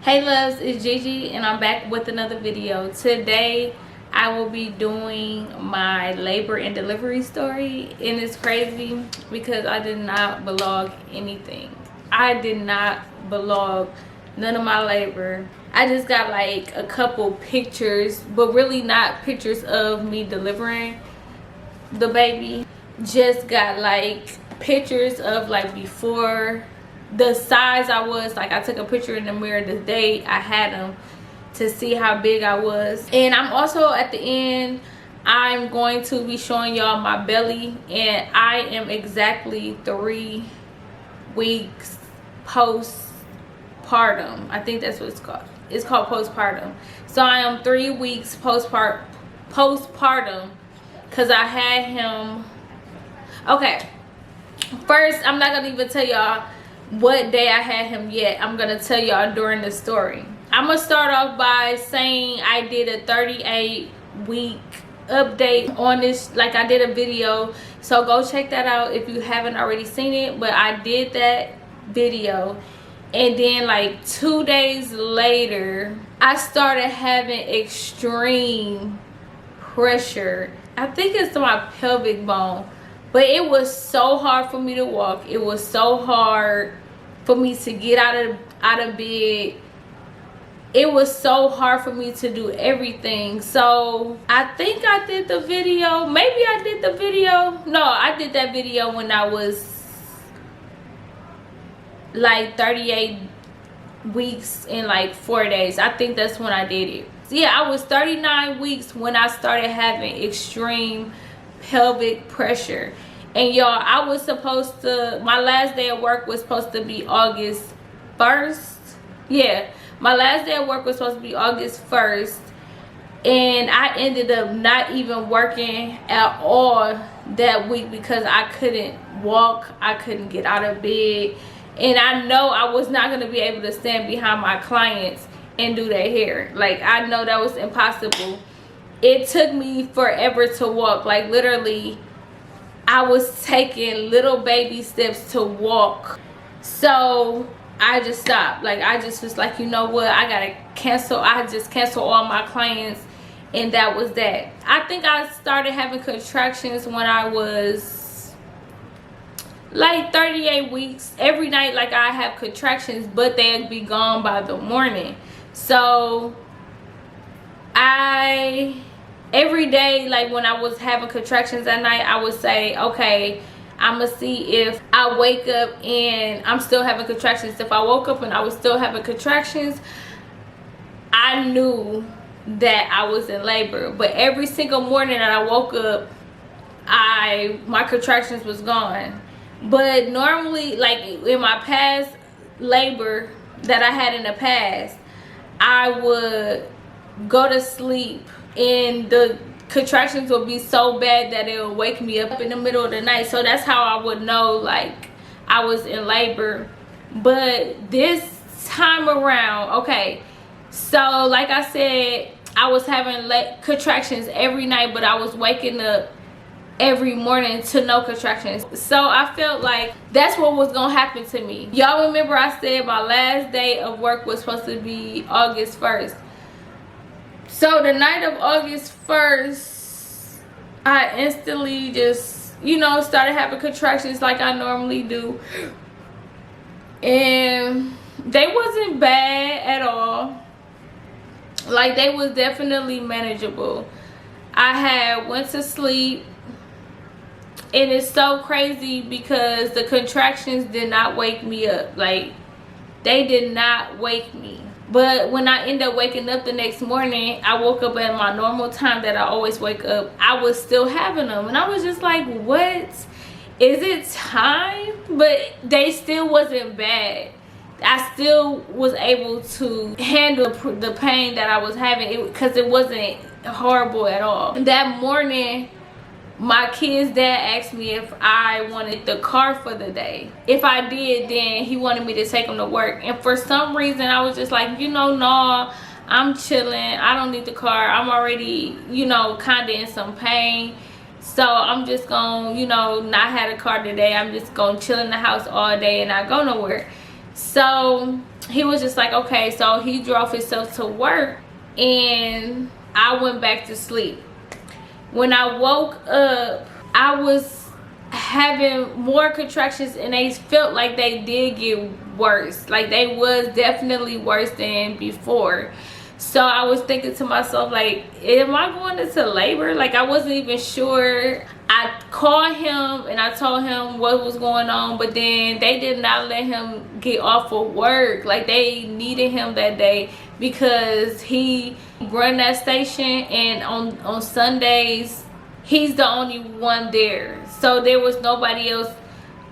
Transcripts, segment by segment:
Hey loves, it's Gigi and I'm back with another video. Today I will be doing my labor and delivery story, and it's crazy because I did not vlog anything. I did not vlog none of my labor. I just got like a couple pictures, but really not pictures of me delivering the baby. Just got like pictures of like before, the size I was. Like I took a picture in the mirror the day I had him to see how big I was. And I'm also at the end, I'm going to be showing y'all my belly, and I am exactly 3 weeks postpartum. I think that's what it's called. It's called postpartum. So I am 3 weeks postpartum because I had him. Okay, first, I'm not gonna even tell y'all what day I had him yet. I'm gonna tell y'all during the story. I'm gonna start off by saying I did a 38-week update on this. Like, I did a video, so go check that out if you haven't already seen it. But I did that video, and then like 2 days later I started having extreme pressure. I think it's my pelvic bone. But it was so hard for me to walk. It was so hard for me to get out of bed. It was so hard for me to do everything. So I think I did the video. Maybe I did the video. No, I did that video when I was like 38 weeks and like 4 days. I think that's when I did it. So yeah, I was 39 weeks when I started having extreme pelvic pressure. And y'all, I was supposed to, my last day of work was supposed to be August 1st. Yeah, my last day of work was supposed to be August 1st, and I ended up not even working at all that week because I couldn't walk, I couldn't get out of bed, and I know I was not going to be able to stand behind my clients and do their hair. Like, I know that was impossible. It took me forever to walk. Like, literally, I was taking little baby steps to walk. So I just stopped. Like, I just was like, you know what, I gotta cancel. I just canceled all my clients, and that was that. I think I started having contractions when I was like 38 weeks. Every night, like, I have contractions, but they'd be gone by the morning. So every day, like when I was having contractions at night, I would say, okay, I'm gonna see if I wake up and I'm still having contractions. If I woke up and I was still having contractions, I knew that I was in labor. But every single morning that I woke up, my contractions was gone. But normally, like in my past labor that I had in the past, I would go to sleep and the contractions would be so bad that it would wake me up in the middle of the night. So that's how I would know like I was in labor. But this time around, okay, so like I said, I was having contractions every night, but I was waking up every morning to no contractions. So I felt like that's what was gonna happen to me. Y'all remember I said my last day of work was supposed to be August 1st. So the night of August 1st, I instantly just, you know, started having contractions like I normally do. And they wasn't bad at all. Like, they was definitely manageable. I went to sleep, and it's so crazy because the contractions did not wake me up. Like, they did not wake me. But when I ended up waking up the next morning, I woke up at my normal time that I always wake up. I was still having them, and I was just like, what? Is it time? But they still wasn't bad. I still was able to handle the pain that I was having because it wasn't horrible at all. That morning, my kid's dad asked me if I wanted the car for the day. If I did, then he wanted me to take him to work. And for some reason, I was just like, you know, no, I'm chilling. I don't need the car. I'm already, you know, kind of in some pain. So I'm just going to, you know, not have a car today. I'm just going to chill in the house all day and not go nowhere. So he was just like, okay. So he drove himself to work and I went back to sleep. When I woke up, I was having more contractions and they felt like they did get worse. Like they was definitely worse than before. So I was thinking to myself, like, am I going into labor? Like, I wasn't even sure. I called him and I told him what was going on, but then they did not let him get off of work. Like, they needed him that day because he run that station, and on Sundays, he's the only one there. So there was nobody else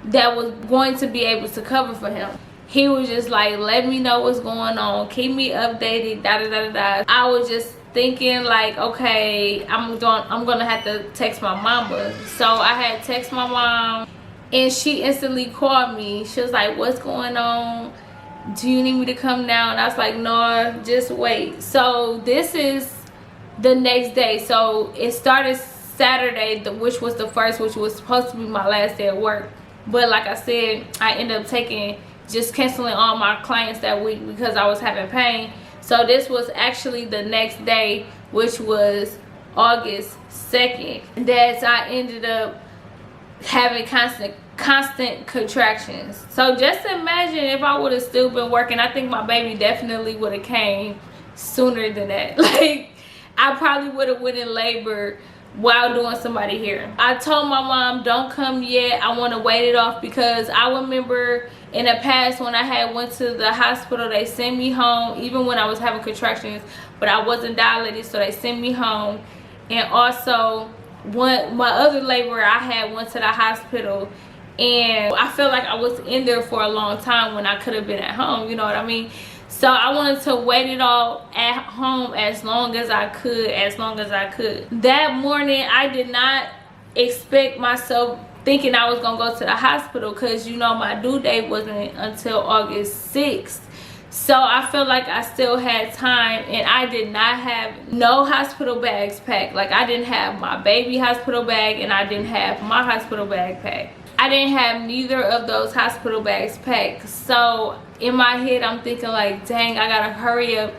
that was going to be able to cover for him. He was just like, let me know what's going on, keep me updated, da da da da. I was just thinking like, okay, I'm gonna have to text my mama. So I had text my mom and she instantly called me. She was like, what's going on? Do you need me to come down? I was like, no, just wait. So this is the next day. So it started Saturday, which was the first, which was supposed to be my last day at work. But like I said, I ended up just canceling all my clients that week because I was having pain. So this was actually the next day, which was August 2nd, that I ended up having constant contractions. So just imagine if I would have still been working, I think my baby definitely would have came sooner than that. Like, I probably would have went in labor while doing somebody here. I told my mom, don't come yet, I want to wait it off, because I remember in the past when I had went to the hospital, they sent me home even when I was having contractions, but I wasn't dilated, so they sent me home. And also my other labor I had went to the hospital, and I felt like I was in there for a long time when I could have been at home, you know what I mean? So I wanted to wait it all at home as long as I could, That morning, I did not expect myself thinking I was going to go to the hospital, because, you know, my due date wasn't until August 6th. So I felt like I still had time, and I did not have no hospital bags packed. Like, I didn't have my baby hospital bag, and I didn't have my hospital bag packed. I didn't have neither of those hospital bags packed. So in my head, I'm thinking like, dang, I gotta hurry up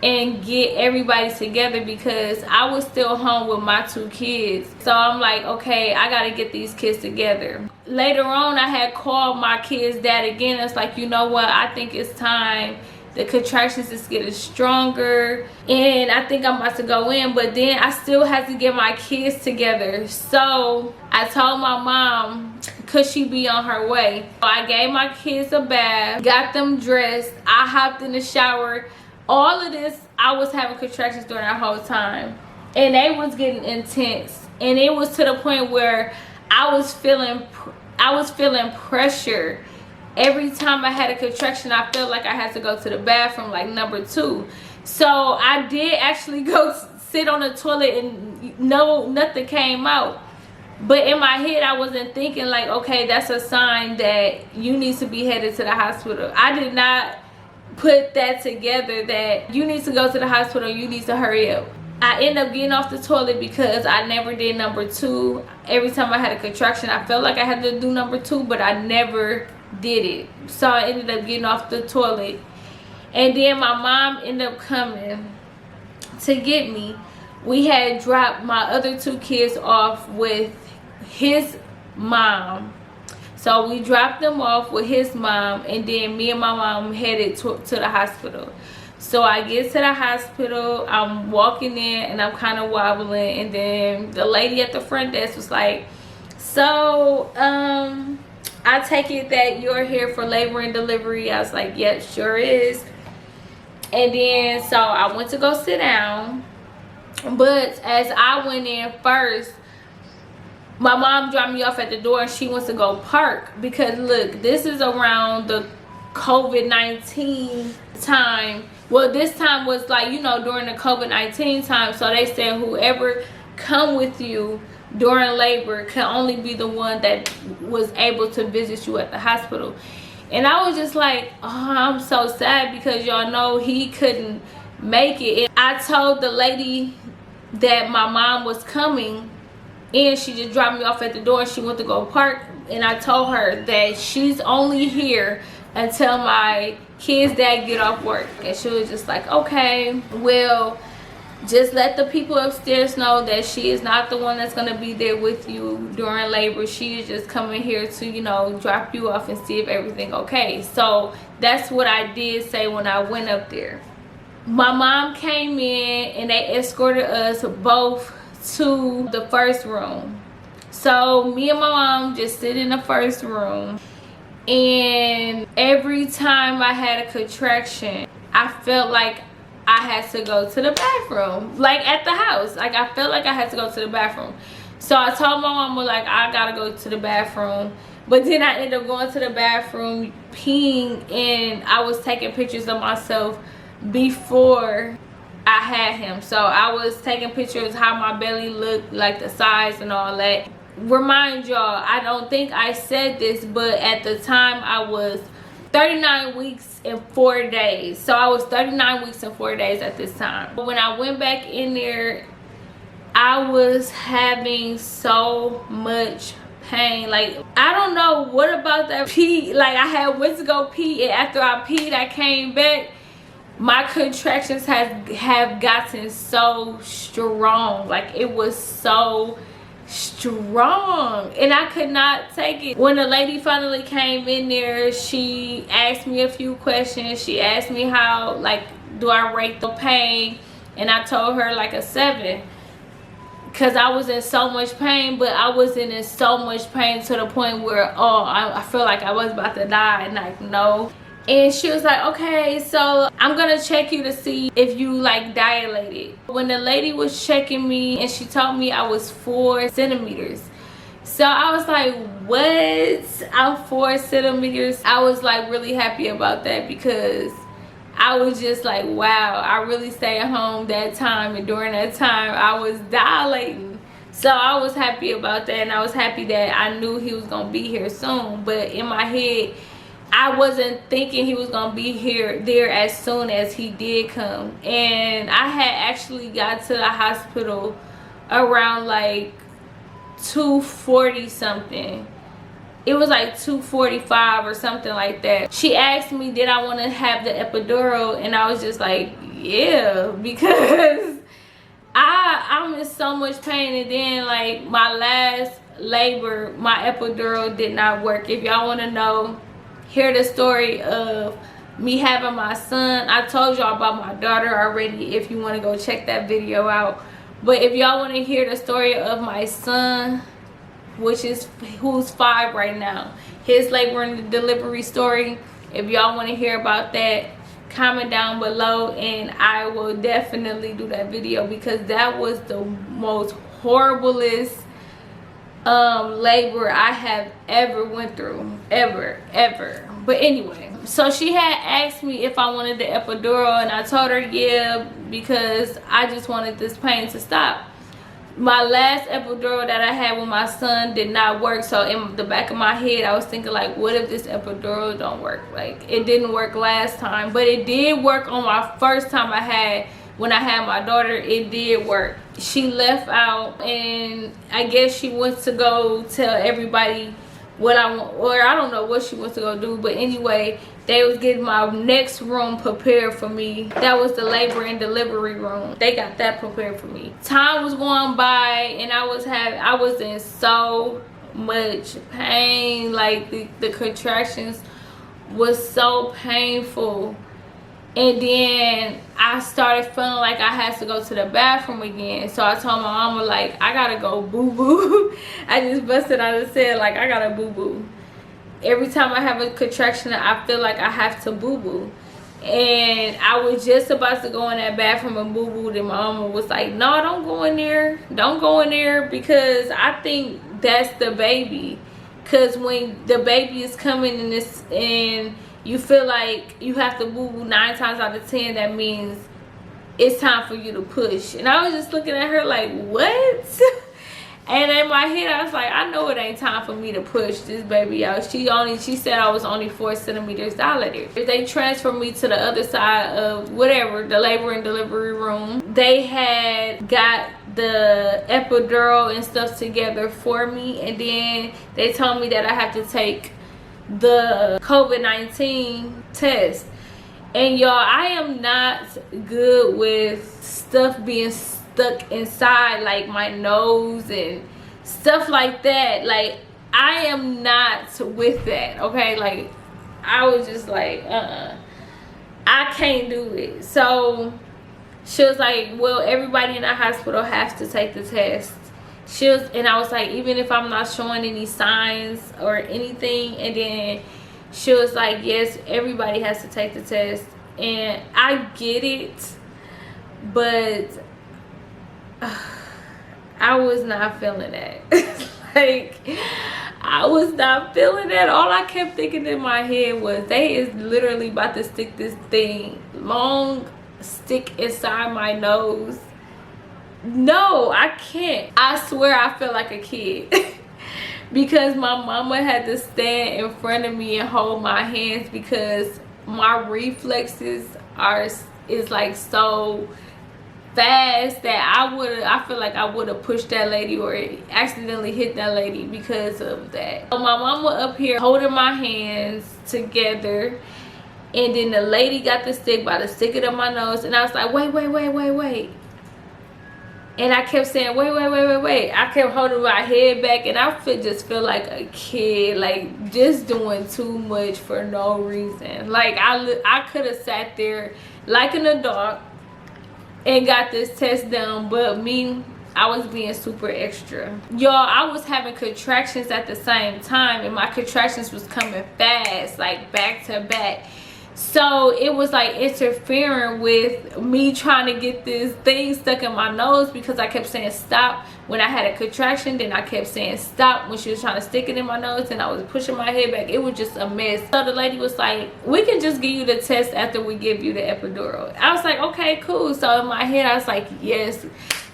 and get everybody together, because I was still home with my 2 kids. So I'm like, okay, I gotta get these kids together. Later on, I had called my kids' dad again. It's like, you know what, I think it's time. The contractions is getting stronger and I think I'm about to go in, but then I still had to get my kids together. So I told my mom, could she be on her way? So I gave my kids a bath, got them dressed, I hopped in the shower. All of this, I was having contractions during that whole time, and they was getting intense, and it was to the point where I was feeling pressure. Every time I had a contraction, I felt like I had to go to the bathroom, like number 2. So I did actually go sit on the toilet, and no, nothing came out. But in my head, I wasn't thinking like, okay, that's a sign that you need to be headed to the hospital. I did not put that together, that you need to go to the hospital, you need to hurry up. I ended up getting off the toilet because I never did number 2. Every time I had a contraction, I felt like I had to do number 2, but I never did it. So I ended up getting off the toilet, and then my mom ended up coming to get me. We had dropped my other 2 kids off with his mom. So we dropped them off with his mom, and then me and my mom headed to the hospital. So I get to the hospital, I'm walking in and I'm kind of wobbling, and then the lady at the front desk was like, so I take it that you're here for labor and delivery? I was like, yeah, sure is. And then so I went to go sit down, but as I went in first, my mom dropped me off at the door and she wants to go park, because look, this is around the COVID-19 time. Well, this time was like, you know, during the COVID-19 time. So they said whoever come with you during labor can only be the one that was able to visit you at the hospital. And I was just like, oh, I'm so sad, because y'all know he couldn't make it. And I told the lady that my mom was coming, and she just dropped me off at the door and she went to go park, and I told her that she's only here until my kids dad get off work? And she was just like, okay, well, just let the people upstairs know that she is not the one that's going to be there with you during labor. She is just coming here to, you know, drop you off and see if everything okay. So that's what I did say when I went up there. My mom came in and they escorted us both to the first room. So me and my mom just sit in the first room, and every time I had a contraction, I felt like I had to go to the bathroom, like at the house. Like I felt like I had to go to the bathroom. So I told my mama, like, I gotta go to the bathroom. But then I ended up going to the bathroom, peeing, and I was taking pictures of myself before I had him. So I was taking pictures how my belly looked, like the size and all that. Remind y'all, I don't think I said this, but at the time I was 39 weeks and 4 days. So I was 39 weeks and 4 days at this time. But when I went back in there, I was having so much pain. Like, I don't know what about that pee. Like, I had went to go pee, and after I peed, I came back. My contractions have gotten so strong. Like, it was so strong, and I could not take it. When the lady finally came in there, she asked me a few questions. She asked me how, like, do I rate the pain, and I told her like a 7, because I was in so much pain. But I wasn't in so much pain to the point where, oh, I feel like I was about to die, and like, no. And she was like, okay, so I'm gonna check you to see if you like dilated. When the lady was checking me, and she told me I was 4 centimeters. So I was like, what? I'm 4 centimeters. I was like really happy about that, because I was just like, wow, I really stayed home that time, and during that time I was dilating. So I was happy about that, and I was happy that I knew he was gonna be here soon. But in my head, I wasn't thinking he was gonna be there as soon as he did come. And I had actually got to the hospital around like 2:40 something. It was like 2:45 or something like that. She asked me, did I want to have the epidural? And I was just like, yeah, because I'm in so much pain. And then, like, my last labor, my epidural did not work. If y'all want to know, hear the story of me having my son. I told y'all about my daughter already, if you want to go check that video out. But if y'all want to hear the story of my son, who's 5 right now, his labor and delivery story, if y'all want to hear about that, comment down below, and I will definitely do that video, because that was the most horriblest labor I have ever went through, ever. But anyway, so she had asked me if I wanted the epidural, and I told her yeah, because I just wanted this pain to stop. My last epidural that I had with my son did not work. So in the back of my head, I was thinking, like, what if this epidural don't work? Like, it didn't work last time, but it did work on my first time when I had my daughter. It did work. She left out, and I guess she went to go tell everybody what I want, or I don't know what she wants to go do. But anyway, they was getting my next room prepared for me. That was the labor and delivery room. They got that prepared for me. Time was going by, and I was in so much pain. Like, the contractions was so painful. And then I started feeling like I had to go to the bathroom again. So I told my mama, like, I gotta go boo-boo. I just busted out and said, like, I gotta boo-boo. Every time I have a contraction, I feel like I have to boo-boo. And I was just about to go in that bathroom and boo-boo, and my mama was like, no, don't go in there. Don't go in there, because I think that's the baby. Because when the baby is coming in this, and you feel like you have to boo-boo 9 times out of 10, that means it's time for you to push. And I was just looking at her like, what? And in my head, I was like, I know it ain't time for me to push this baby out. She said I was only 4 centimeters dilated. If they transfer me to the other side of whatever, the labor and delivery room, they had got the epidural and stuff together for me. And then they told me that I have to take the COVID-19 test. And y'all, I am not good with stuff being stuck inside, like my nose and stuff like that. Like, I am not with that, okay? Like, I was just like, I can't do it. So she was like, well, everybody in the hospital has to take the test. And I was like, even if I'm not showing any signs or anything. And then she was like, yes, everybody has to take the test. And I get it, but I was not feeling that. Like, I was not feeling that. All I kept thinking in my head was, they is literally about to stick this thing, long stick inside my nose. No, I can't. I swear I feel like a kid. Because my mama had to stand in front of me and hold my hands, because my reflexes is like so fast that I feel like I would have pushed that lady or accidentally hit that lady because of that. So my mama up here holding my hands together, and then the lady got the stick, by to stick it up my nose, and I was like, wait. And I kept saying, wait. I kept holding my head back, and I just feel like a kid, like just doing too much for no reason. Like, I could have sat there like an adult and got this test done, but me, I was being super extra. Y'all, I was having contractions at the same time, and my contractions was coming fast, like back to back. So it was like interfering with me trying to get this thing stuck in my nose, because I kept saying stop when I had a contraction, then I kept saying stop when she was trying to stick it in my nose, and I was pushing my head back. It was just a mess. So the lady was like, we can just give you the test after we give you the epidural. I was like, okay, cool. So in my head I was like, yes,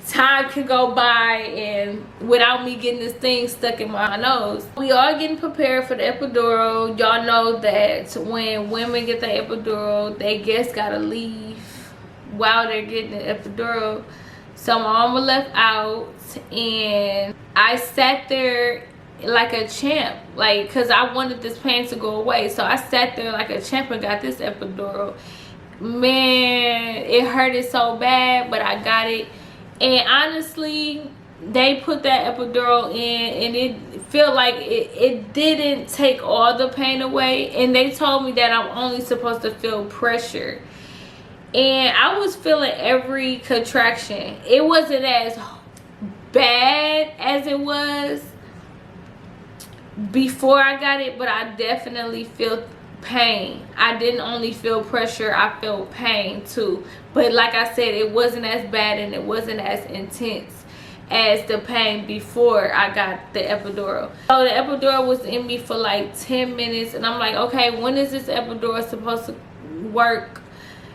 time can go by and without me getting this thing stuck in my nose. We are getting prepared for the epidural. Y'all know that when women get the epidural, they guests gotta leave while they're getting the epidural. So my mama left out, and I sat there like a champ, like, because I wanted this pain to go away. So I sat there like a champ and got this epidural. Man, it hurted so bad, but I got it. And honestly, they put that epidural in, and it felt like it didn't take all the pain away. And they told me that I'm only supposed to feel pressure. And I was feeling every contraction. It wasn't as bad as it was before I got it, but I definitely felt pain. I didn't only feel pressure, I felt pain too. But like I said, it wasn't as bad and it wasn't as intense as the pain before I got the epidural. So the epidural was in me for like 10 minutes, and I'm like, okay, when is this epidural supposed to work?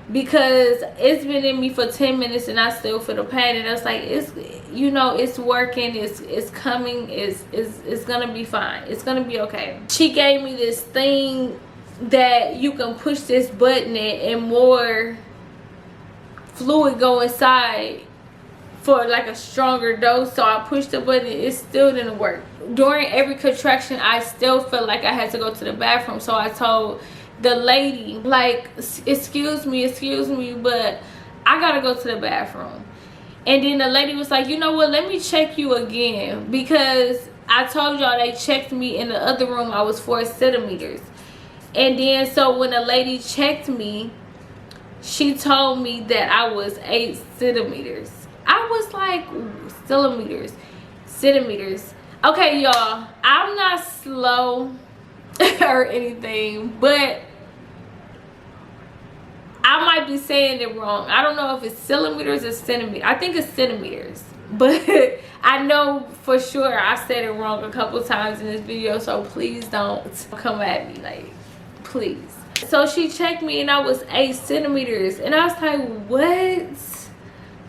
Because it's been in me for 10 minutes and I still feel the pain. And I was like, it's, you know, it's working, it's coming, it's gonna be fine, it's gonna be okay. She gave me this thing that you can push this button and more fluid go inside for like a stronger dose. So I pushed the button, it still didn't work. During every contraction, I still felt like I had to go to the bathroom. So I told the lady, like, excuse me, but I gotta go to the bathroom. And then the lady was like, you know what, let me check you again, because I told y'all they checked me in the other room, I was 4 centimeters. And then so when the lady checked me, she told me that I was 8 centimeters. I was like, centimeters. Okay, y'all, I'm not slow or anything, but I might be saying it wrong. I don't know if it's centimeters or centimeters. I think it's centimeters, but I know for sure I said it wrong a couple times in this video, so please don't come at me, like, please. So she checked me and I was 8 centimeters, and I was like,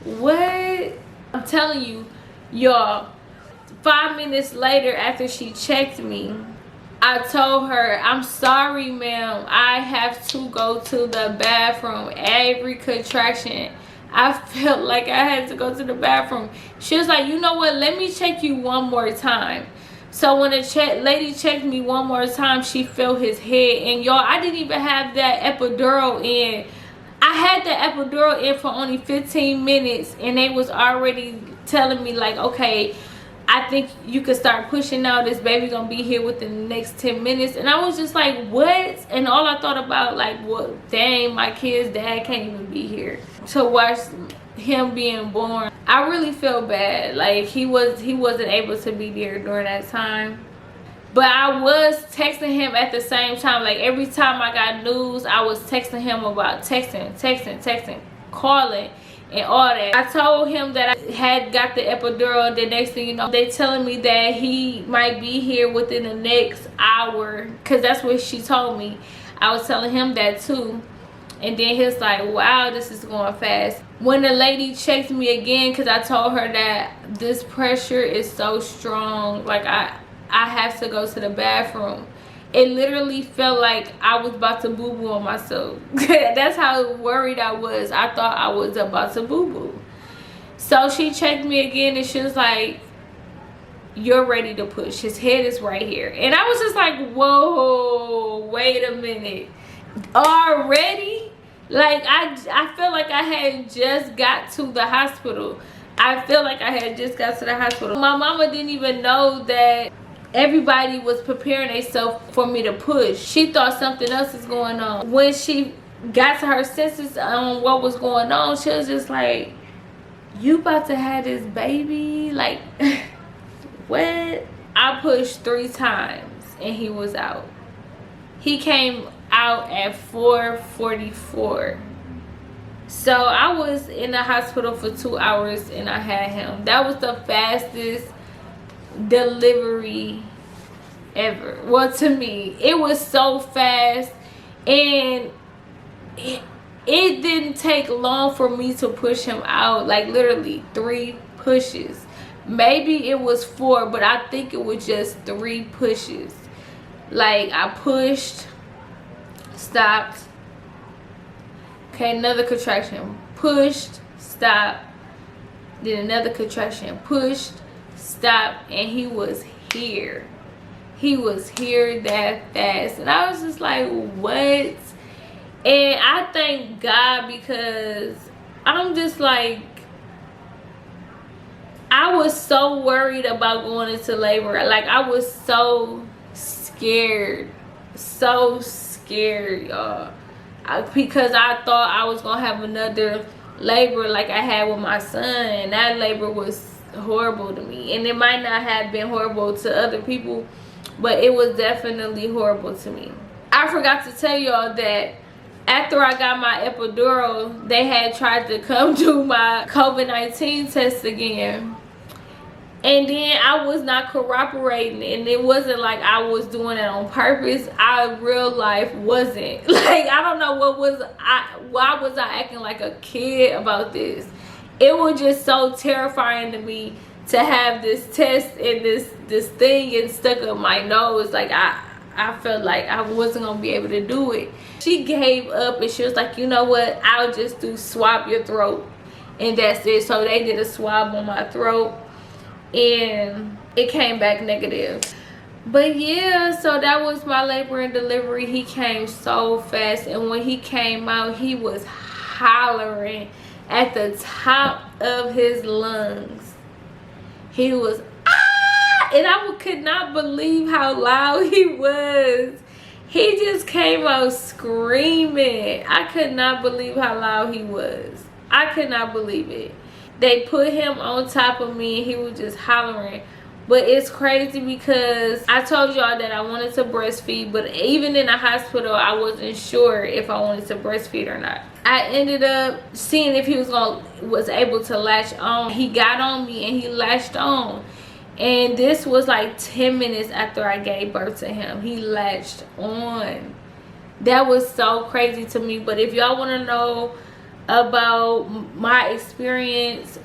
what? I'm telling you, y'all, 5 minutes later after she checked me, I told her, I'm sorry, ma'am, I have to go to the bathroom. Every contraction, I felt like I had to go to the bathroom. She was like, you know what, let me check you one more time. So when the lady checked me one more time, she felt his head. And y'all, I didn't even have that epidural in. I had the epidural in for only 15 minutes, and they was already telling me like, okay, I think you could start pushing now. This baby gonna be here within the next 10 minutes. And I was just like, what? And all I thought about, like, well, dang, my kid's dad can't even be here to watch him being born. I really feel bad. Like, he wasn't able to be there during that time. But I was texting him at the same time. Like, every time I got news, I was texting him about texting, calling, and all that. I told him that I had got the epidural. The next thing you know, they telling me that he might be here within the next hour, because that's what she told me. I was telling him that too. And then he was like, wow, this is going fast. When the lady checked me again, because I told her that this pressure is so strong, like I have to go to the bathroom. It literally felt like I was about to boo-boo on myself. That's how worried I was. I thought I was about to boo-boo. So she checked me again, and she was like, you're ready to push. His head is right here. And I was just like, whoa, wait a minute. Already? Like, I feel like I had just got to the hospital. I feel like I had just got to the hospital. My mama didn't even know that everybody was preparing themselves for me to push. She thought something else is going on. When she got to her senses on what was going on, she was just like, you about to have this baby? Like, what? I pushed 3 times and he was out. He came out at 4:44. So I was in the hospital for 2 hours and I had him. That was the fastest delivery ever. Well, to me, it was so fast, and it didn't take long for me to push him out. Like, literally 3 pushes. Maybe it was 4, but I think it was just 3 pushes. Like, I pushed, stopped, okay, another contraction, pushed, stopped, then another contraction, pushed, stopped, and he was here. He was here that fast. And I was just like, what? And I thank God, because I'm just like, I was so worried about going into labor. Like, I was so scared, y'all, because I thought I was gonna have another labor like I had with my son, and that labor was horrible to me. And it might not have been horrible to other people, but it was definitely horrible to me. I forgot to tell y'all that after I got my epidural, they had tried to come do my COVID-19 test again. And then I was not cooperating, and it wasn't like I was doing it on purpose. I real life wasn't. Like, I don't know why was I acting like a kid about this. It was just so terrifying to me to have this test and this thing and stuck up my nose. Like, I felt like I wasn't gonna be able to do it. She gave up, and she was like, you know what, I'll just swab your throat, and that's it. So they did a swab on my throat, and it came back negative. But yeah, so that was my labor and delivery. He came so fast, and when he came out, he was hollering at the top of his lungs. He was, ah! And I could not believe how loud he was. He just came out screaming. I could not believe how loud he was. I could not believe it. They put him on top of me, and he was just hollering. But it's crazy, because I told y'all that I wanted to breastfeed, but even in the hospital, I wasn't sure if I wanted to breastfeed or not. I ended up seeing if he was able to latch on. He got on me and he latched on. And this was like 10 minutes after I gave birth to him. He latched on. That was so crazy to me. But if y'all want to know about my experience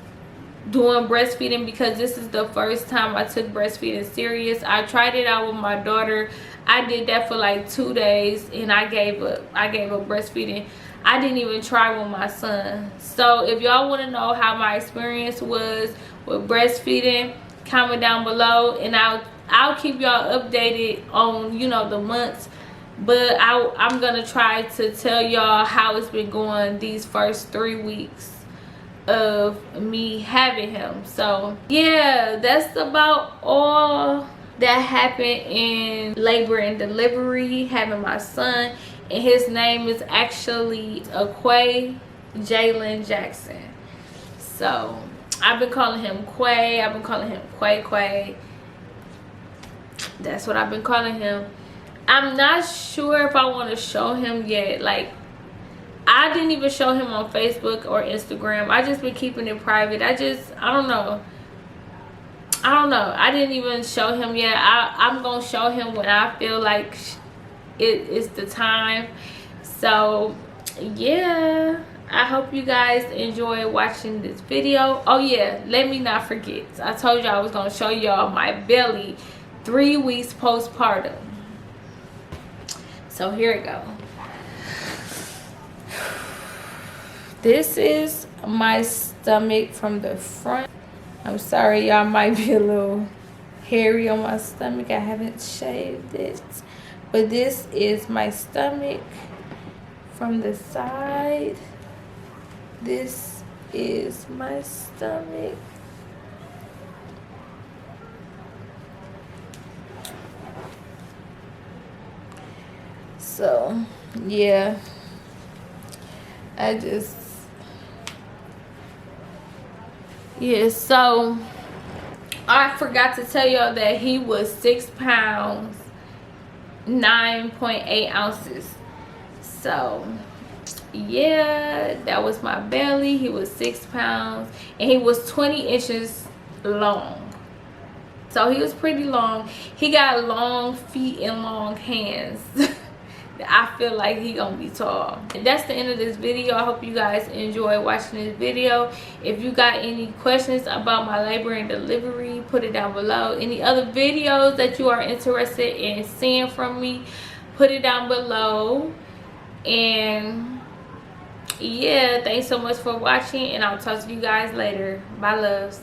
doing breastfeeding, because this is the first time I took breastfeeding serious. I tried it out with my daughter. I did that for like 2 days, and I gave up breastfeeding. I didn't even try with my son. So if y'all want to know how my experience was with breastfeeding, comment down below, and I'll I'll keep y'all updated on, you know, the months, but I'm gonna try to tell y'all how it's been going these first 3 weeks of me having him. So yeah, that's about all that happened in labor and delivery, having my son. And his name is actually Aquay Jalen Jackson. So I've been calling him Quay. I've been calling him Quay. That's what I've been calling him. I'm not sure if I want to show him yet. Like, I didn't even show him on Facebook or Instagram. I just been keeping it private. I don't know. I didn't even show him yet. I'm gonna show him when I feel like it is the time. So yeah, I hope you guys enjoy watching this video. Oh yeah, let me not forget, I told y'all I was gonna show y'all my belly 3 weeks postpartum. So here it go. This is my stomach from the front. I'm sorry, y'all might be a little hairy on my stomach. I haven't shaved it. But this is my stomach from the side. This is my stomach. So, yeah. So I forgot to tell y'all that he was 6 pounds 9.8 ounces. So yeah, that was my belly. He was 6 pounds and he was 20 inches long. So he was pretty long. He got long feet and long hands. I feel like he gonna be tall. And that's the end of this video. I hope you guys enjoy watching this video. If you got any questions about my labor and delivery, put it down below. Any other videos that you are interested in seeing from me, put it down below. And yeah, thanks so much for watching, and I'll talk to you guys later. Bye, loves.